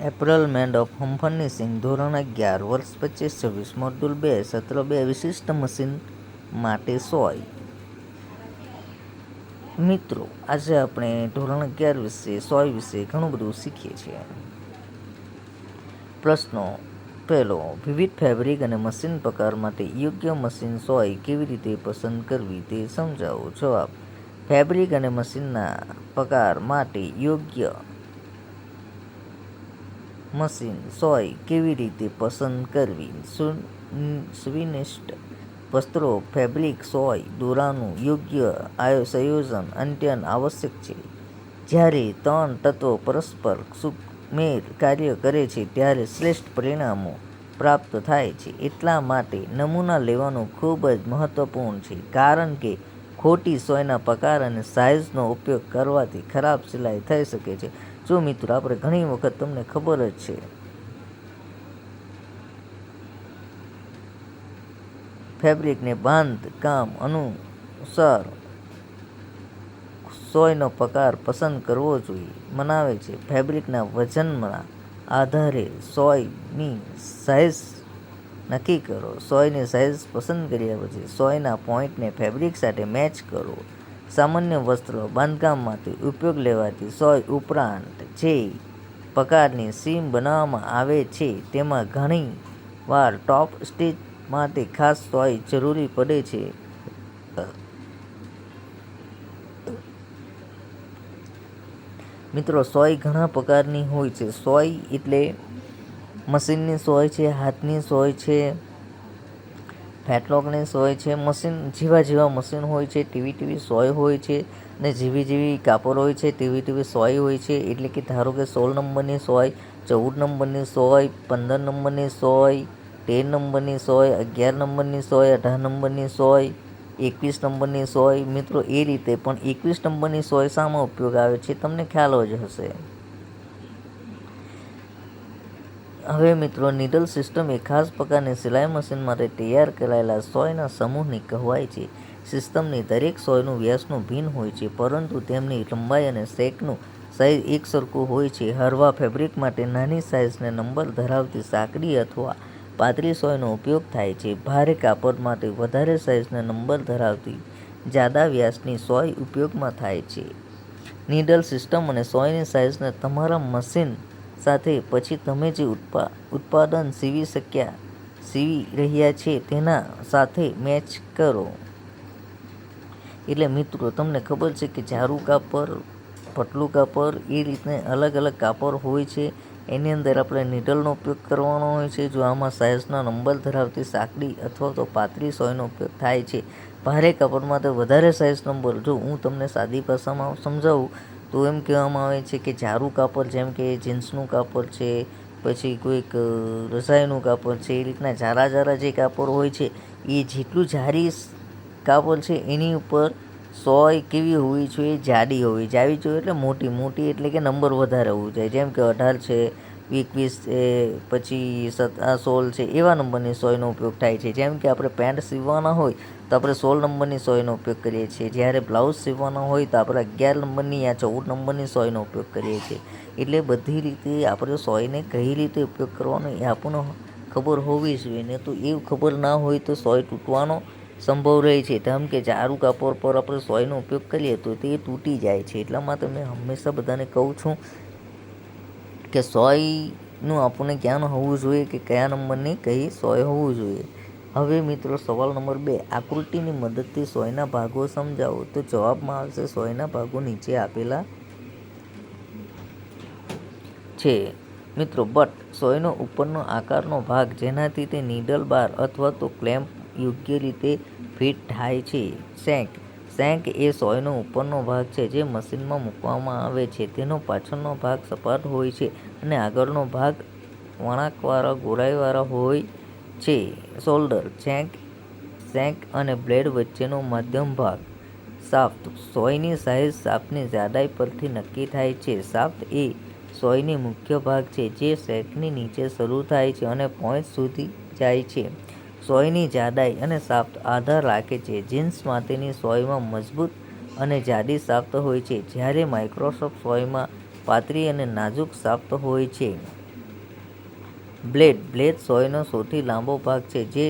એપરલમેન્ટ of home furnishing ધોરણ 11 વર્ષ 25-26 module 2 સત્ર 2 વિશિષ્ટ મશીન માટે સોય. મિત્રો આજે આપણે ધોરણ 11 વિશે સોય વિશે ઘણું બધું શીખીએ છીએ. પ્રશ્નો. પહેલો, વિવિધ ફેબ્રિક અને મશીન પ્રકાર માટે યોગ્ય મશીન સોય કેવી રીતે પસંદ કરવી તે સમજાવો. જવાબ. ફેબ્રિક અને મશીનના પ્રકાર માટે યોગ્ય મશીન સોય કેવી રીતે પસંદ કરવી. સુનિશ્ચિત વસ્ત્રો ફેબ્રિક સોય દોરાનું યોગ્ય સંયોજન અત્યંત આવશ્યક છે. જ્યારે ત્રણ તત્વો પરસ્પર સુમેળ કાર્ય કરે છે ત્યારે શ્રેષ્ઠ પરિણામો પ્રાપ્ત થાય છે. એટલા માટે નમૂના લેવાનું ખૂબ જ મહત્વપૂર્ણ છે, કારણ કે ખોટી સોયના પ્રકાર અને સાઇઝનો ઉપયોગ કરવાથી ખરાબ સિલાઈ થઈ શકે છે. જો મિત્રો આપણે ઘણી વખત તમને ખબર જ છે ફેબ્રિકને બાંધકામ અનુસાર સોયનો પ્રકાર પસંદ કરવો જોઈએ. મનાવે છે ફેબ્રિકના વજનના આધારે સોયની સાઇઝ નક્કી કરો. સોયની સાઇઝ પસંદ કર્યા પછી સોયના પોઇન્ટને ફેબ્રિક સાથે મેચ કરો. સામાન્ય વસ્ત્ર બાંધકામ માટે ઉપયોગ લેવાતી સોય ઉપરાંત જે પ્રકારની સીમ બનાવવામાં આવે છે તેમાં ઘણી વાર ટોપ સ્ટિચ માટે ખાસ સોય જરૂરી પડે છે. મિત્રો સોય ઘણા પ્રકારની હોય છે. સોય એટલે મશીનની સોય છે, હાથની સોય છે, ફેટલોકની સોય છે. મશીન જેવા મશીન હોય છે તેવી સોય હોય છે, અને જેવી કાપડ હોય છે તેવી સોય હોય છે. એટલે કે ધારો કે 16 નંબરની સોય, 14 નંબરની સોય, 15 નંબરની સોય, 13 નંબરની સોય, 11 નંબરની સોય, 18 નંબરની સોય, 21 નંબરની સોય. મિત્રો એ રીતે પણ 21 નંબરની સોય શામાં ઉપયોગ આવે છે તમને ખ્યાલ જ હશે. હવે મિત્રો નીડલ સિસ્ટમ એ ખાસ પ્રકારની સિલાઈ મશીન માટે તૈયાર કરાયેલા સોયના સમૂહને કહેવાય છે. સિસ્ટમની દરેક સોયનું વ્યાસનું ભિન્ન હોય છે, પરંતુ તેમની લંબાઈ અને સેકનું સાઇઝ એકસરખું હોય છે. હળવા ફેબ્રિક માટે નાની સાઇઝને નંબર ધરાવતી સાંકડી અથવા પાતળી સોયનો ઉપયોગ થાય છે. ભારે કાપડ માટે વધારે સાઇઝને નંબર ધરાવતી જાડા વ્યાસની સોય ઉપયોગમાં થાય છે. નીડલ સિસ્ટમ અને સોયની સાઇઝને તમારા મશીન સાથે પછી તમે જે ઉત્પાદન સીવી રહ્યા છે તેના સાથે મેચ કરો. એટલે મિત્રો તમને ખબર છે કે જાડું કાપડ, પતલું કાપડ એ રીતને અલગ કાપડ હોય છે. એની અંદર આપણે નીડલનો ઉપયોગ કરવાનો હોય છે. જો આમાં સાઇઝના નંબર ધરાવતી સાંકડી અથવા તો પાતળી સોયનો ઉપયોગ થાય છે. ભારે કાપડમાં તો વધારે સાઇઝ નંબર. જો હું તમને સાદી ભાષામાં સમજાવું તો એમ કહેવામાં આવે છે કે જાડું કાપડ, જેમ કે જીન્સનું કાપડ છે, પછી કોઈક રજાઈનું કાપડ છે, એ રીતના જાડા જે કાપડ હોય છે એ જેટલું જાડી કાપડ છે એની ઉપર સોય કેવી હોવી જોઈએ? જાડી હોવી જોઈએ. એટલે મોટી એટલે કે નંબર વધારે હોવું જોઈએ. જેમ કે 18 છે, 21 છે, પછી 16 છે, એવા નંબરની સોયનો ઉપયોગ થાય છે. જેમ કે આપણે પેન્ટ સીવવાના હોય તો આપણે 16 નંબરની સોયનો ઉપયોગ કરીએ છીએ. જ્યારે બ્લાઉઝ સીવવાના હોય તો આપણે 11 નંબરની યા 14 નંબરની સોયનો ઉપયોગ કરીએ છીએ. એટલે બધી રીતે આપણે સોયને કઈ રીતે ઉપયોગ કરવાનો એ આપણને ખબર હોવી જોઈએ. ને તો એવું ખબર ના હોય તો સોય તૂટવાનો સંભવ રહે છે. જેમ કે જાડું કાપડ પર આપણે સોયનો ઉપયોગ કરીએ તો તે તૂટી જાય છે. એટલા માટે મેં હંમેશા બધાને કહું છું કે સોયનું આપણને જ્ઞાન હોવું જોઈએ કે કયા નંબરની કઈ સોય હોવું જોઈએ. હવે મિત્રો સવાલ નંબર 2, આકૃતિની મદદથી સોયના ભાગો સમજાવો. તો જવાબમાં આવશે સોયના ભાગો નીચે આપેલા છે. મિત્રો સોયનો ઉપરનો આકારનો ભાગ જેનાથી તે નીડલ બાર અથવા તો ક્લેમ્પ યોગ્ય રીતે ફિટ થાય છે. શેંક એ સોયનો ઉપરનો ભાગ છે જે મશીનમાં મૂકવામાં આવે છે. તેનો પાછળનો ભાગ સપાટ હોય છે અને આગળનો ભાગ વળાંકવાળા ગોળાઈવાળો હોય છે. શોલ્ડર શેંક અને બ્લેડ વચ્ચેનો મધ્યમ ભાગ. શાફ્ટ સોયની સાઇઝ શાફ્ટની જાડાઈ પરથી નક્કી થાય છે. શાફ્ટ એ સોયની મુખ્ય ભાગ છે જે શેંકની નીચે શરૂ થાય છે અને પોઇન્ટ સુધી જાય છે. સોયની જાડાઈ અને શાફ્ટ આધાર રાખે છે. જીન્સ માટેની સોયમાં મજબૂત અને જાડી શાફ્ટ હોય છે, જ્યારે માઇક્રોસોફ્ટ સોયમાં પાતળી અને નાજુક શાફ્ટ હોય છે. બ્લેડ સોયનો સૌથી લાંબો ભાગ છે જે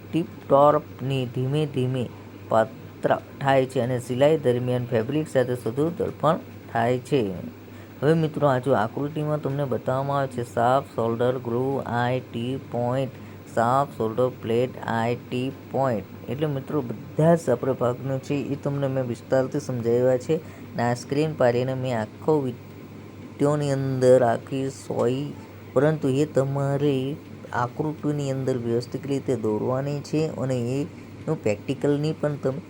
ટીપ ટોપની ધીમે ધીમે પાત્ર થાય છે અને સિલાઈ દરમિયાન ફેબ્રિક સાથે સીધું દળપણ થાય છે. હવે મિત્રો આ જો આકૃતિમાં તમને બતાવવામાં આવે છે sharp shoulder groove eye tip point, sharp shoulder plate eye tip point. એટલે મિત્રો બધા જ આપણે ભાગનો છે એ તમને મેં વિસ્તારથી સમજાવ્યા છે અને આ સ્ક્રીન પાડીને મેં આખો વિડીયોની અંદર આખી સોય, પરંતુ એ તમારે આકૃતિની અંદર વ્યવસ્થિત રીતે દોરવાની છે અને એનું પ્રેક્ટિકલની પણ તમે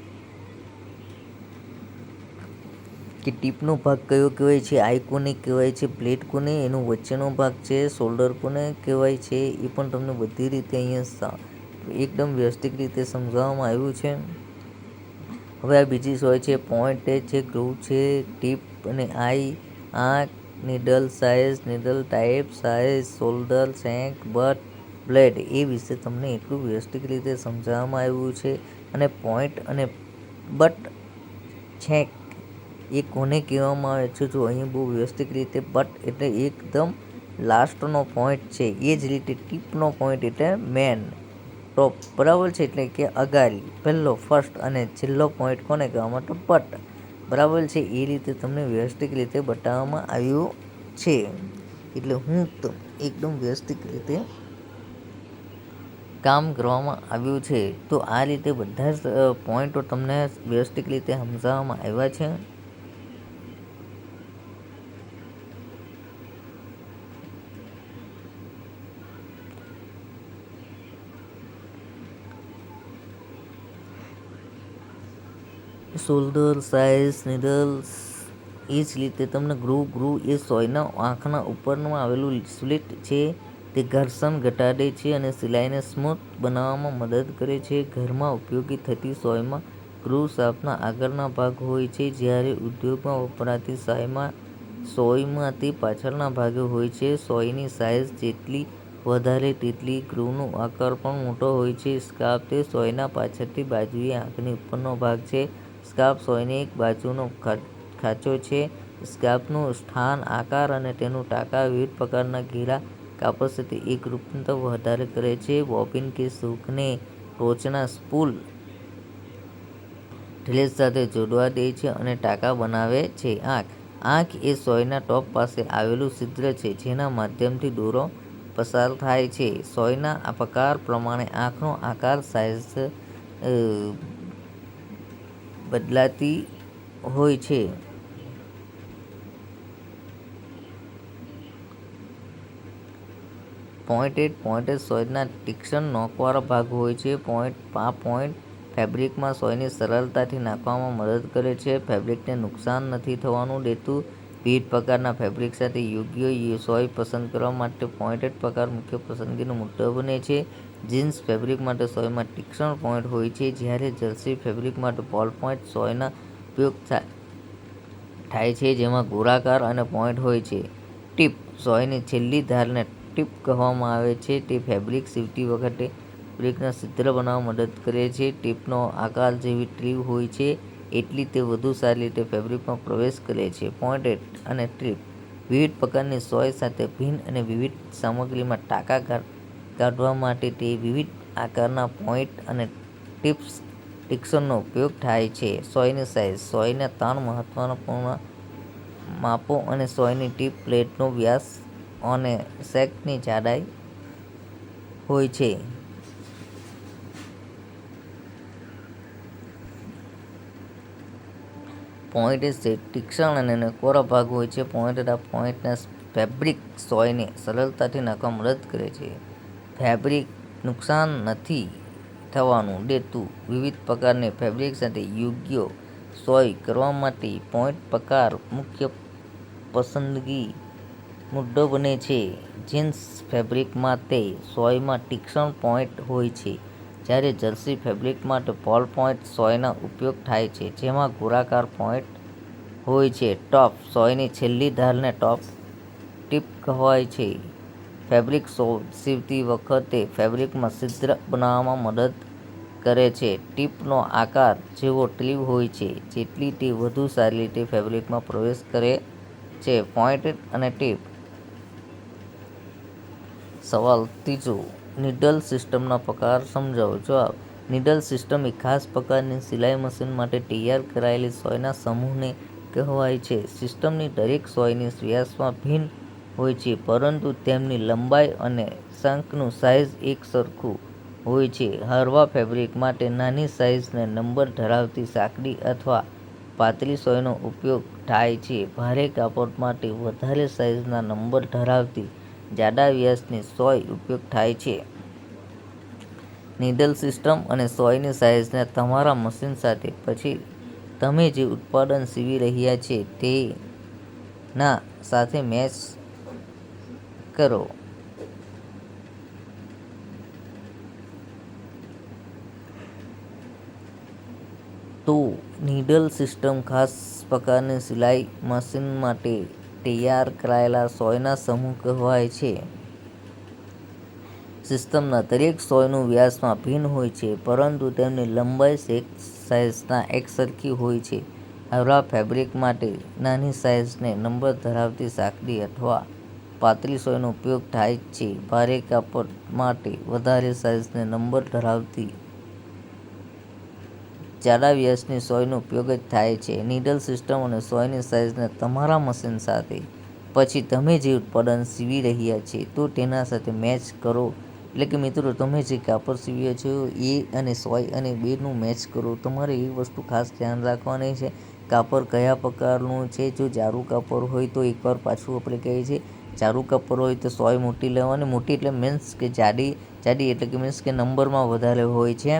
કે ટીપનો ભાગ કયો કહેવાય છે, આઈ કોને કહેવાય છે, પ્લેટ કોને, એનો વચ્ચેનો ભાગ છે, શોલ્ડર કોને કહેવાય છે, એ પણ તમને બધી રીતે અહીંયા એકદમ વ્યવસ્થિત રીતે સમજાવવામાં આવ્યું છે. હવે આ બીજી સોય છે, પોઈન્ટ છે, ગ્રુવ છે, ટીપ અને આઈ, આંખ, needle size, needle type, size, shoulder, shank, butt, blade એ વિશે તમને એટલું વ્યવસ્થિત રીતે સમજાવવામાં આવ્યું છે. અને પોઈન્ટ અને બટ, છેંક એ કોને કહેવામાં આવે છે, જો અહીં બહુ વ્યવસ્થિત રીતે બટ એટલે એકદમ લાસ્ટનો પોઈન્ટ છે, એ જ રીતે ટીપનો પોઈન્ટ એટલે મેન ટોપ, બરાબર છે, એટલે કે અગારી પહેલો ફર્સ્ટ અને છેલ્લો પોઈન્ટ કોને કહેવામાં તો બટ, બરાબર છે. એ રીતે તમને વ્યવસ્થિત રીતે બતાવવામાં આવ્યું છે. એટલે હું એકદમ વ્યવસ્થિત રીતે કામ કરવામાં આવ્યું છે. તો આ રીતે બધા જ પોઈન્ટો તમને વ્યવસ્થિત રીતે સમજાવવામાં આવ્યા છે. શોલ્ડર, સાઇઝ, નીડલ્સ એ જ રીતે તમને ગ્રુવ એ સોયના આંખના ઉપરમાં આવેલું સ્લિટ છે, તે ઘર્ષણ ઘટાડે છે અને સિલાઈને સ્મૂથ બનાવવામાં મદદ કરે છે. ઘરમાં ઉપયોગી થતી સોયમાં ગ્રુવ શાફ્ટના આગળના ભાગ હોય છે, જ્યારે ઉદ્યોગમાં વપરાતી સોયમાં તે પાછળના ભાગે હોય છે. સોયની સાઇઝ જેટલી વધારે તેટલી ગ્રુવનો આકાર પણ મોટો હોય છે. સ્કાર્ફ તે સોયના પાછળની બાજુએ આંખની ઉપરનો ભાગ છે. સ્કાર્ફ સોયની એક બાજુનો ખાંચો છે. સ્કાર્ફનું સ્થાન, આકાર અને તેનું ટાંકા વિવિધ પ્રકારના ઘેરા કાપડ સાથે એકરૂપતા વધારે કરે છે. બોબિન કે હૂકને ટોચના સ્પૂલ થ્રેડ સાથે જોડવા દે છે અને ટાંકા બનાવે છે. આંખ એ સોયના ટોપ પાસે આવેલું છિદ્ર છે જેના માધ્યમથી દોરો પસાર થાય છે. સોયના પ્રકાર પ્રમાણે આંખનો આકાર, સાઇઝ બદલાતી હોય છે. પોઈન્ટ સોયના તીક્ષ્ણ નોકવાળા ભાગ હોય છે. આ પોઈન્ટ ફેબ્રિકમાં સોયને સરળતાથી નાખવામાં મદદ કરે છે. ફેબ્રિકને નુકસાન નથી થવાનું દેતું. વિવિધ પ્રકારના ફેબ્રિક સાથે યોગ્ય સોય પસંદ કરવા માટે પોઈન્ટેડ પ્રકાર મુખ્ય પસંદગીનો મુદ્દો બને છે. જીન્સ ફેબ્રિક માટે સોયમાં તીક્ષ્ણ પોઈન્ટ હોય છે, જ્યારે જર્સી ફેબ્રિક માટે બોલ પોઈન્ટ સોયનો ઉપયોગ થાય છે, જેમાં ગોળાકાર અને પોઈન્ટ હોય છે. ટીપ સોયની છેલ્લી ધારને ટીપ કહેવામાં આવે છે. તે ફેબ્રિક સીવતી વખતે ફેબ્રિકના છિદ્ર બનાવવામાં મદદ કરે છે. ટીપનો આકાર જેવી ટીપ હોય છે એટલી તે વધુ સારી રીતે ફેબ્રિકમાં પ્રવેશ કરે છે. પોઈન્ટ અને ટીપ વિવિધ પ્રકારની સોય સાથે ભિન્ન અને વિવિધ સામગ્રીમાં ટાંકા કાઢવા માટે તે વિવિધ આકારના પોઈન્ટ અને તીક્ષ્ણનો ઉપયોગ થાય છે. સોયની સાઇઝ સોયના 3 મહત્વપૂર્ણ માપો અને સોયની ટીપ પ્લેટનો વ્યાસ અને શેંકની જાડાઈ હોય છે. પોઈન્ટ તીક્ષ્ણ અને નોકવાળા ભાગ હોય છે. પોઈન્ટના ફેબ્રિક સોયને સરળતાથી નાખવામાં મદદ કરે છે. ફેબ્રિક નુકસાન નથી થવાનું દેતું. વિવિધ પ્રકારની ફેબ્રિક સાથે યોગ્ય સોય કરવા માટે પોઈન્ટ પ્રકાર મુખ્ય પસંદગી મુદ્દો બને છે. જીન્સ ફેબ્રિક માટે સોયમાં તીક્ષ્ણ પોઈન્ટ હોય છે, જ્યારે જર્સી ફેબ્રિક માટે બોલ પોઈન્ટ સોયનો ઉપયોગ થાય છે, જેમાં ગોળાકાર પોઈન્ટ હોય છે. ટોપ સોયની છેલ્લી ધારને ટોપ ટીપ કહેવાય છે. ફેબ્રિક સીવતી વખતે ફેબ્રિકમાં છિદ્ર બનાવવામાં મદદ કરે છે. ટીપનો આકાર જેવો ટીપ હોય છે જેટલી તે વધુ સારી રીતે ફેબ્રિકમાં પ્રવેશ કરે છે. પોઈન્ટ અને ટીપ સવાલ ત્રીજો, નીડલ સિસ્ટમના પ્રકાર સમજાવો. જવાબ: નીડલ સિસ્ટમ એક ખાસ પ્રકારની સિલાઈ મશીન માટે તૈયાર કરાયેલી સોયના સમૂહને કહેવાય છે. સિસ્ટમની દરેક સોયની વ્યાસમાં ભિન્ન હોય છે, પરંતુ તેમની લંબાઈ અને શંકનું સાઇઝ એકસરખું હોય છે. હળવા ફેબ્રિક માટે નાની સાઇઝને નંબર ધરાવતી સાંકડી અથવા પાતળી સોયનો ઉપયોગ થાય છે. ભારે કાપડ માટે વધારે સાઇઝના નંબર ધરાવતી જાડા વ્યાસની સોય ઉપયોગ થાય છે. નીડલ સિસ્ટમ અને સોયની સાઇઝને તમારા મશીન સાથે પછી તમે જે ઉત્પાદન સીવી રહ્યા છો તેના સાથે મેચ કરો. તો નીડલ સિસ્ટમ ખાસ પ્રકારની સિલાઈ મશીન માટે તૈયાર કરાયેલા સોયના સમૂહ કહેવાય છે. સિસ્ટમના દરેક સોયનું વ્યાસમાં ભિન્ન હોય છે, પરંતુ તેમની લંબાઈ સાઇઝના એકસરખી હોય છે. હળવા ફેબ્રિક માટે નાની સાઇઝને નંબર ધરાવતી સાંકડી અથવા પાતળી સોયનો ઉપયોગ થાય છે. ભારે કાપડ માટે વધારે સાઇઝને નંબર ધરાવતી જાડા વ્યાસની સોયનો ઉપયોગ થાય છે. નીડલ સિસ્ટમ અને સોયની સાઇઝને તમારા મશીન સાથે પછી તમે જે ઉત્પાદન સીવી રહ્યા છો તેના સાથે મેચ કરો. એટલે કે મિત્રો, તમે જે કાપડ સીવ્યો છો એ અને સોય અને બેનું મેચ કરો. તમારે એ વસ્તુ ખાસ ધ્યાન રાખવાની છે. કાપડ કયા પ્રકારનું છે. જો જાડું કાપડ હોય તો એકવાર પાછું આપણે કહીએ છીએ, જાડું કાપડ હોય તો સોય મોટી લેવાની. મોટી એટલે મીન્સ કે જાડી એટલે કે મીન્સ કે નંબરમાં વધારે હોય છે.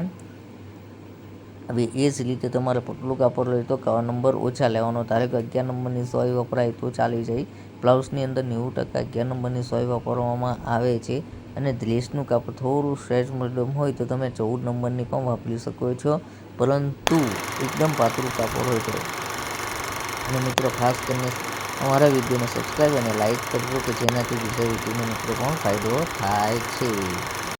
હવે એ જ રીતે તમારે પતલું કાપડ હોય તો નંબર ઓછા લેવાનો. ધારો કે 11 નંબરની સોય વપરાય તો ચાલી જાય. બ્લાઉઝની અંદર 90% 11 નંબરની સોય વાપરવામાં આવે છે. અને લેસનું કાપડ થોડું સ્ટ્રેચ મીડિયમ હોય તો તમે 14 નંબરની પણ વાપરી શકો છો, પરંતુ એકદમ પાતળું કાપડ હોય તો. અને મિત્રો, ખાસ કરીને અમારા વિડીયોને સબસ્ક્રાઈબ અને લાઇક કરજો કે જેનાથી બીજા વિડીયોને મિત્રો પણ ફાયદો થાય છે.